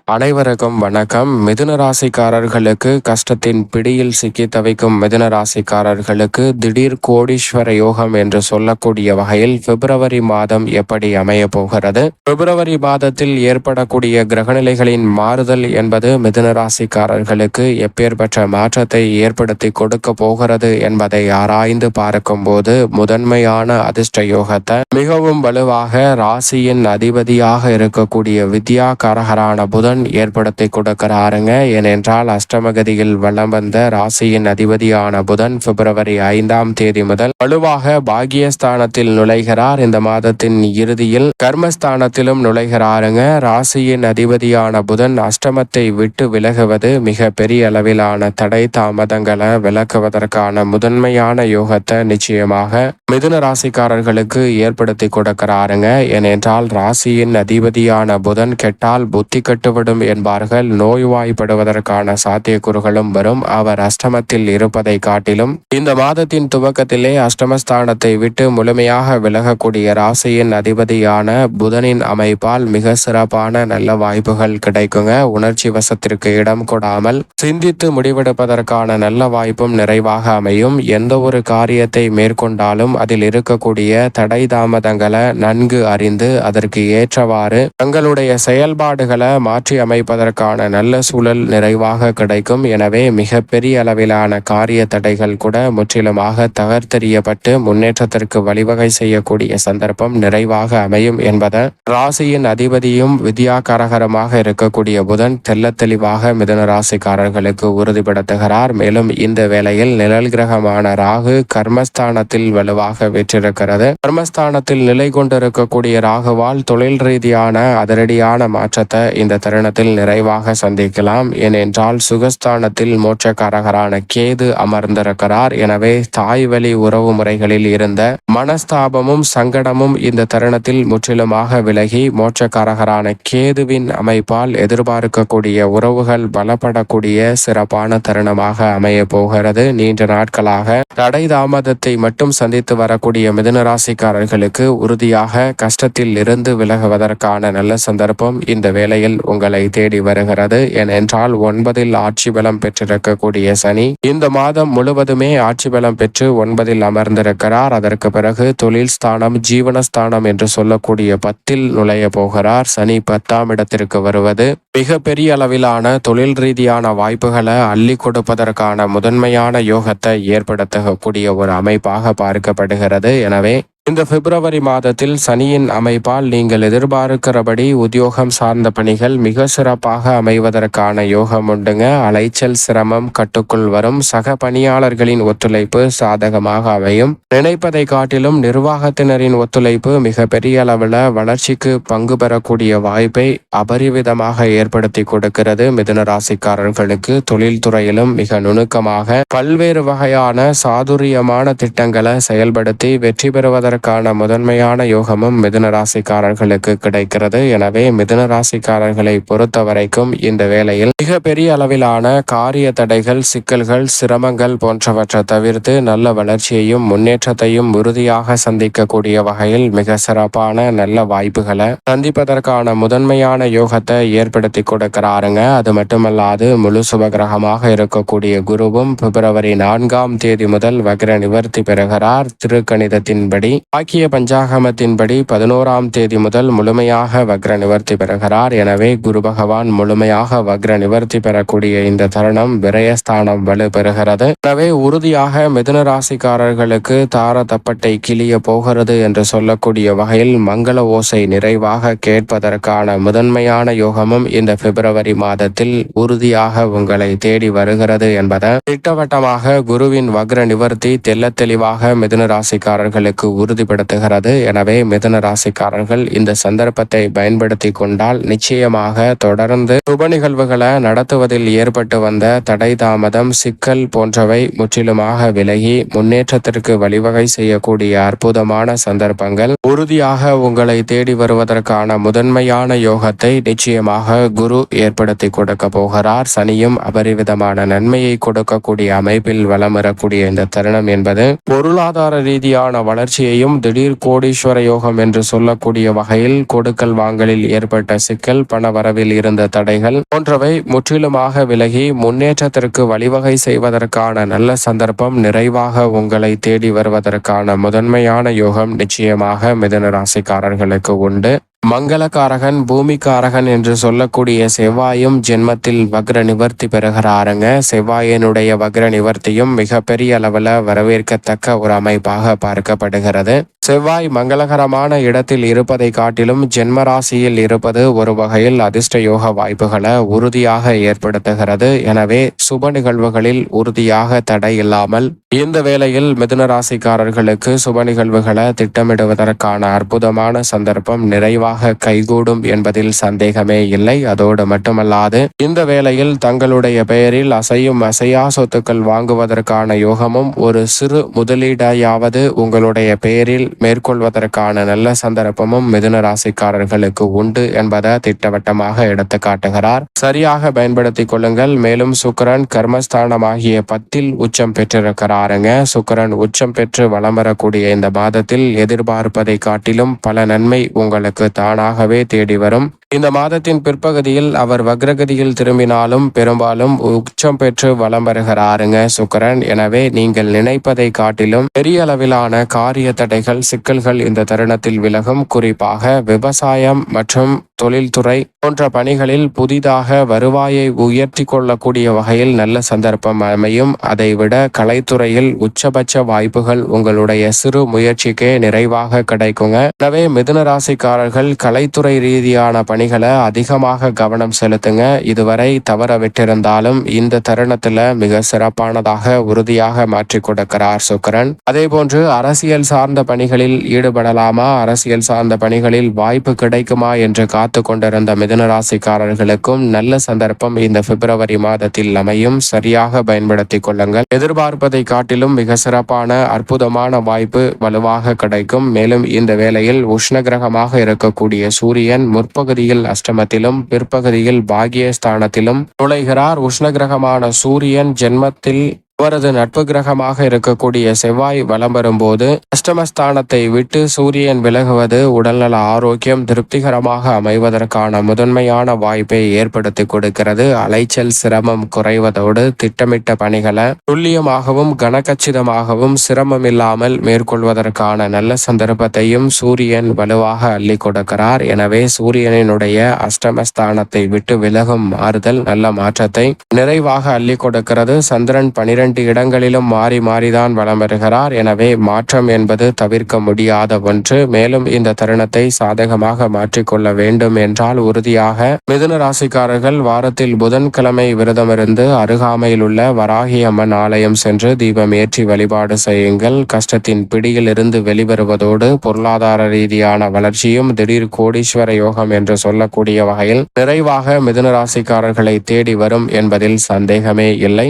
அனைவருக்கும் வணக்கம். மிதுன ராசிக்காரர்களுக்கு கஷ்டத்தின் பிடியில் சிக்கி தவிக்கும் மிதுன ராசிக்காரர்களுக்கு திடீர் கோடீஸ்வர யோகம் என்று சொல்லக்கூடிய வகையில் பிப்ரவரி மாதம் எப்படி அமைய போகிறது, பிப்ரவரி மாதத்தில் ஏற்படக்கூடிய கிரகநிலைகளின் மாறுதல் என்பது மிதுன ராசிக்காரர்களுக்கு எப்பேற்பட்ட மாற்றத்தை ஏற்படுத்தி கொடுக்க போகிறது என்பதை ஆராய்ந்து பார்க்கும் போது முதன்மையான அதிர்ஷ்ட யோகத்தை மிகவும் வலுவாக ராசியின் அதிபதியாக இருக்கக்கூடிய வித்யா காரகரான புதன் ஏற்படுத்தி கொடுக்கிறாருங்க. ஏனென்றால் அஷ்டமகதியில் வலம் வந்த ராசியின் அதிபதியான புதன் பிப்ரவரி 5ஆம் தேதி முதல் வலுவாக பாகியஸ்தானத்தில் நுழைகிறார். இந்த மாதத்தின் இறுதியில் கர்மஸ்தானத்திலும் நுழைகிறாருங்க. ராசியின் அதிபதியான புதன் அஷ்டமத்தை விட்டு விலகுவது மிக பெரிய அளவிலான தடை தாமதங்களை விலக்குவதற்கான முதன்மையான யோகத்தை நிச்சயமாக மிதுன ராசிக்காரர்களுக்கு ஏற்படுத்தி கொடுக்கிறாருங்க. ஏனென்றால் ராசியின் அதிபதியான புதன் கெட்டால் புத்தி கட்டுவிடும் என்பார்கள். நோய்வாய்ப்படுவதற்கான சாத்தியக்கூறுகளும் வரும். அவர் அஷ்டமத்தில் இருப்பதை காட்டிலும் இந்த மாதத்தின் துவக்கத்திலே அஷ்டமஸ்தானத்தை விட்டு முழுமையாக விலகக்கூடிய ராசியின் அதிபதியான புதனின் அமைப்பால் மிக சிறப்பான நல்ல வாய்ப்புகள் கிடைக்குங்க. உணர்ச்சி வசத்திற்கு இடம் கொடாமல் சிந்தித்து முடிவெடுப்பதற்கான நல்ல வாய்ப்பும் நிறைவாக அமையும். எந்த ஒரு காரியத்தை மேற்கொண்டாலும் அதில் இருக்கக்கூடிய தடை தாமதங்களை நன்கு அறிந்து அதற்கு ஏற்றவாறு தங்களுடைய செயல்பாடுகளை மாற்றி அமைப்பதற்கான நல்ல சூழல் நிறைவாக கிடைக்கும். எனவே மிக பெரிய அளவிலான காரிய தடைகள் கூட முற்றிலுமாக தகர்த்தெறியப்பட்டு முன்னேற்றத்திற்கு வழிவகை செய்யக்கூடிய சந்தர்ப்பம் நிறைவாக அமையும் என்பதை ராசியின் அதிபதியும் வித்யாகாரகரமாக இருக்கக்கூடிய புதன் தெல்ல தெளிவாக மிதுன ராசிக்காரர்களுக்கு உறுதிப்படுத்துகிறார். மேலும் இந்த வேளையில் நிழல் கிரகமான ராகு கர்மஸ்தானத்தில் வலுவாக வெற்றிருக்கிறது. கர்மஸ்தானத்தில் நிலை கொண்டிருக்கக்கூடிய ராகுவால் தொழில் ரீதியான அதிரடியான மாற்றத்தை இந்த தருணத்தில் நிறைவாக சந்திக்கலாம். ஏனென்றால் சுகஸ்தானத்தில் மோட்சக்காரகரான கேது அமர்ந்திருக்கிறார். எனவே தாய் வழி உறவு முறைகளில் இருந்த மனஸ்தாபமும் சங்கடமும் இந்த தருணத்தில் முற்றிலுமாக விலகி மோட்சக்காரகரான கேதுவின் அமைப்பால் எதிர்பார்க்கக்கூடிய உறவுகள் பலப்படக்கூடிய சிறப்பான தருணமாக அமைய போகிறது. நீண்ட நாட்களாக தடை தாமதத்தை மட்டும் சந்தித்து வரக்கூடிய மிதுன ராசிக்காரர்களுக்கு உறுதியாக கஷ்டத்தில் இருந்து விலகுவதற்கான நல்ல சந்தர்ப்பம் இந்த வேளையில் உங்களை தேடி வருகிறது. ஏனென்றால் 9இல் ஆட்சி பலம் பெற்றிருக்கக்கூடிய சனி இந்த மாதம் முழுவதுமே ஆட்சி பலம் பெற்று 9இல் அமர்ந்திருக்கிறார். அதற்கு பிறகு தொழில் ஸ்தானம் ஜீவனஸ்தானம் என்று சொல்லக்கூடிய 10இல் நுழைய போகிறார். சனி 10ஆம் இடத்திற்கு வருவது மிக பெரிய அளவிலான தொழில் ரீதியான வாய்ப்புகளை அள்ளி கொடுப்பதற்கான முதன்மையான யோகத்தை ஏற்படுத்தக்கூடிய ஒரு அமைப்பாக பார்க்கப்படுகிறது. எனவே இந்த பிப்ரவரி மாதத்தில் சனியின் அமைப்பால் நீங்கள் எதிர்பார்க்கிறபடி உத்தியோகம் சார்ந்த பணிகள் மிக சிறப்பாக அமைவதற்கான யோகம் உண்டுங்க. அலைச்சல் சிரமம் கட்டுக்குள் வரும். சக பணியாளர்களின் ஒத்துழைப்பு சாதகமாக அமையும். நினைப்பதை காட்டிலும் நிர்வாகத்தினரின் ஒத்துழைப்பு மிக பெரிய அளவில் வளர்ச்சிக்கு பங்கு பெறக்கூடிய வாய்ப்பை அபரிவிதமாக ஏற்படுத்தி கொடுக்கிறது. மிதுன ராசிக்காரர்களுக்கு தொழில்துறையிலும் மிக நுணுக்கமாக பல்வேறு வகையான சாதுரியமான திட்டங்களை செயல்படுத்தி வெற்றி பெறுவதற்கு முதன்மையான யோகமும் மிதுன ராசிக்காரர்களுக்கு கிடைக்கிறது. எனவே மிதுன ராசிக்காரர்களை பொறுத்த வரைக்கும் இந்த வேளையில் மிக பெரிய அளவிலான காரிய தடைகள், சிக்கல்கள், சிரமங்கள் போன்றவற்றை தவிர்த்து நல்ல வளர்ச்சியையும் முன்னேற்றத்தையும் உறுதியாக சந்திக்கக்கூடிய வகையில் மிக சிறப்பான நல்ல வாய்ப்புகளை சந்திப்பதற்கான முதன்மையான யோகத்தை ஏற்படுத்தி கொடுக்கிறாருங்க. அது மட்டுமல்லாது முழு சுபகிரகமாக இருக்கக்கூடிய குருவும் பிப்ரவரி 4ஆம் தேதி முதல் வக்ர நிவர்த்தி பெறுகிறார். திருக்கணிதத்தின்படி ஆக்கிய பஞ்சாகமத்தின்படி 11ஆம் தேதி முதல் முழுமையாக வக்ர நிவர்த்தி பெறுகிறார். எனவே குரு பகவான் முழுமையாக வக்ர நிவர்த்தி பெறக்கூடிய இந்த தருணம் விரயஸ்தானம் வலு பெறுகிறது. எனவே உறுதியாக மிதுன ராசிக்காரர்களுக்கு தார தப்பட்டை கிளிய போகிறது என்று சொல்லக்கூடிய வகையில் மங்கள ஓசை நிறைவாக கேட்பதற்கான முதன்மையான யோகமும் இந்த பிப்ரவரி மாதத்தில் உறுதியாக உங்களை தேடி வருகிறது என்பதை திட்டவட்டமாக குருவின் வக்ர நிவர்த்தி தெல்ல தெளிவாக மிதுன ராசிக்காரர்களுக்கு உறுதிப்படுத்துகிறது. எனவே மிதுன ராசிக்காரர்கள் இந்த சந்தர்ப்பத்தை பயன்படுத்தி கொண்டால் நிச்சயமாக தொடர்ந்து சுப நிகழ்வுகளை நடத்துவதில் ஏற்பட்டு வந்த தடை தாமதம், சிக்கல் போன்றவை முற்றிலுமாக விலகி முன்னேற்றத்திற்கு வழிவகை செய்யக்கூடிய அற்புதமான சந்தர்ப்பங்கள் உறுதியாக உங்களை தேடி வருவதற்கான முதன்மையான யோகத்தை நிச்சயமாக குரு ஏற்படுத்தி கொடுக்க போகிறார். சனியும் அபரிவிதமான நன்மையை கொடுக்கக்கூடிய அமைப்பில் வலம் வரக்கூடிய இந்த தருணம் என்பது பொருளாதார ரீதியான வளர்ச்சியையும் அமையும். திடீர் கோடீஸ்வர யோகம் என்று சொல்லக்கூடிய வகையில் கொடுக்கல் வாங்கலில் ஏற்பட்ட சிக்கல், பணவரவில் இருந்த தடைகள் போன்றவை முற்றிலுமாக விலகி முன்னேற்றத்திற்கு வழிவகை செய்வதற்கான நல்ல சந்தர்ப்பம் நிறைவாக உங்களை தேடி வருவதற்கான முதன்மையான யோகம் நிச்சயமாக மிதுன ராசிக்காரர்களுக்கு உண்டு. மங்களகாரகன், பூமிக்காரகன் என்று சொல்லக்கூடிய செவ்வாயும் ஜென்மத்தில் வக்ர நிவர்த்தி பெறுகிறாருங்க. செவ்வாயினுடைய வக்ர நிவர்த்தியும் மிகப்பெரிய அளவில் வரவேற்கத்தக்க ஒரு அமைப்பாக பார்க்கப்படுகிறது. செவ்வாய் மங்களகரமான இடத்தில் இருப்பதை காட்டிலும் ஜென்மராசியில் இருப்பது ஒரு வகையில் அதிர்ஷ்ட யோக வாய்ப்புகளை உறுதியாக ஏற்படுத்துகிறது. எனவே சுப நிகழ்வுகளில் உறுதியாக தடை இல்லாமல் இந்த வேளையில் மிதுன ராசிக்காரர்களுக்கு சுப நிகழ்வுகளை திட்டமிடுவதற்கான அற்புதமான சந்தர்ப்பம் நிறைவாக கைகூடும் என்பதில் சந்தேகமே இல்லை. அதோடு மட்டுமல்லாது இந்த வேளையில் தங்களுடைய பெயரில் அசையும் அசையா சொத்துக்கள் வாங்குவதற்கான யோகமும் ஒரு சிறு முதலீடாயாவது உங்களுடைய பெயரில் மேற்கொள்வதற்கான நல்ல சந்தர்ப்பமும் மிதுன ராசிக்காரர்களுக்கு உண்டு என்பதை திட்டவட்டமாக எடுத்து காட்டுகிறார். சரியாக பயன்படுத்திக் கொள்ளுங்கள். மேலும் சுக்கிரன் கர்மஸ்தானமாகிய 10 உச்சம் பெற்றிருக்கிறாருங்க. சுக்கிரன் உச்சம் பெற்று வலம் வரக்கூடிய இந்த மாதத்தில் எதிர்பார்ப்பதை காட்டிலும் பல நன்மை உங்களுக்கு தானாகவே தேடி வரும். இந்த மாதத்தின் பிற்பகுதியில் அவர் வக்ரகதியில் திரும்பினாலும் பெரும்பாலும் உச்சம் பெற்று வலம் வருகிறாருங்க சுக்கிரன். எனவே நீங்கள் நினைப்பதை காட்டிலும் பெரிய அளவிலான காரிய தடைகள், சிக்கல்கள் இந்த தருணத்தில் விலகும். குறிப்பாக விவசாயம் மற்றும் தொழில்துறை போன்ற பணிகளில் புதிதாக வருவாயை உயர்த்தி கொள்ளக்கூடிய வகையில் நல்ல சந்தர்ப்பம் அமையும். அதைவிட கலைத்துறையில் உச்சபட்ச வாய்ப்புகள் உங்களுடைய சிறு முயற்சிக்கே நிறைவாக கிடைக்குங்க. எனவே மிதுன ராசிக்காரர்கள் கலைத்துறை ரீதியான பணிகளை அதிகமாக கவனம் செலுத்துங்க. இதுவரை தவற விட்டிருந்தாலும் இந்த தருணத்துல மிக சிறப்பானதாக உறுதியாக மாற்றி கொடுக்கிறார் சுக்கிரன். அதே போன்று அரசியல் சார்ந்த பணிகளில் ஈடுபடலாமா, அரசியல் சார்ந்த பணிகளில் வாய்ப்பு கிடைக்குமா என்று காத்து கொண்டிருந்த மிதுன ராசிக்காரர்களுக்கும் நல்ல சந்தர்ப்பம் இந்த பிப்ரவரி மாதத்தில் அமையும். சரியாக பயன்படுத்திக் கொள்ளுங்கள். எதிர்பார்ப்பதை காட்டிலும் மிக சிறப்பான அற்புதமான வாய்ப்பு வலுவாக கிடைக்கும். மேலும் இந்த வேளையில் உஷ்ண கிரகமாக இருக்கக்கூடிய சூரியன் முற்பகுதியில் அஷ்டமத்திலும் பிற்பகுதியில் பாகியஸ்தானத்திலும் நுழைகிறார். உஷ்ண கிரகமான சூரியன் ஜென்மத்தில் அவரது நட்பு கிரகமாக இருக்கக்கூடிய செவ்வாய் வலம் வரும்போது அஷ்டமஸ்தானத்தை விட்டு சூரியன் விலகுவது உடல்நல ஆரோக்கியம் திருப்திகரமாக அமைவதற்கான முதன்மையான வாய்ப்பை ஏற்படுத்தி கொடுக்கிறது. அலைச்சல் சிரமம் குறைவதோடு திட்டமிட்ட பணிகளை துல்லியமாகவும் கனகச்சிதமாகவும் சிரமம் இல்லாமல் மேற்கொள்வதற்கான நல்ல சந்தர்ப்பத்தையும் சூரியன் வலுவாக அள்ளி கொடுக்கிறார். எனவே சூரியனினுடைய அஷ்டமஸ்தானத்தை விட்டு விலகும் மாறுதல் நல்ல மாற்றத்தை நிறைவாக அள்ளி கொடுக்கிறது. சந்திரன் 12 இடங்களிலும் மாறி மாறிதான் வலம் வருகிறார். எனவே மாற்றம் என்பது தவிர்க்க முடியாத ஒன்று. மேலும் இந்த தருணத்தை சாதகமாக மாற்றிக்கொள்ள வேண்டும் என்றால் உறுதியாக மிதுன ராசிக்காரர்கள் வாரத்தில் புதன்கிழமை விரதமிருந்து அருகாமையில் உள்ள வராகி அம்மன் ஆலயம் சென்று தீபம் ஏற்றி வழிபாடு செய்யுங்கள். கஷ்டத்தின் பிடியில் இருந்து வெளிவருவதோடு பொருளாதார ரீதியான வளர்ச்சியும் திடீர் கோடீஸ்வர யோகம் என்று சொல்லக்கூடிய வகையில் நிறைவாக மிதுன ராசிக்காரர்களை தேடி வரும் என்பதில் சந்தேகமே இல்லை.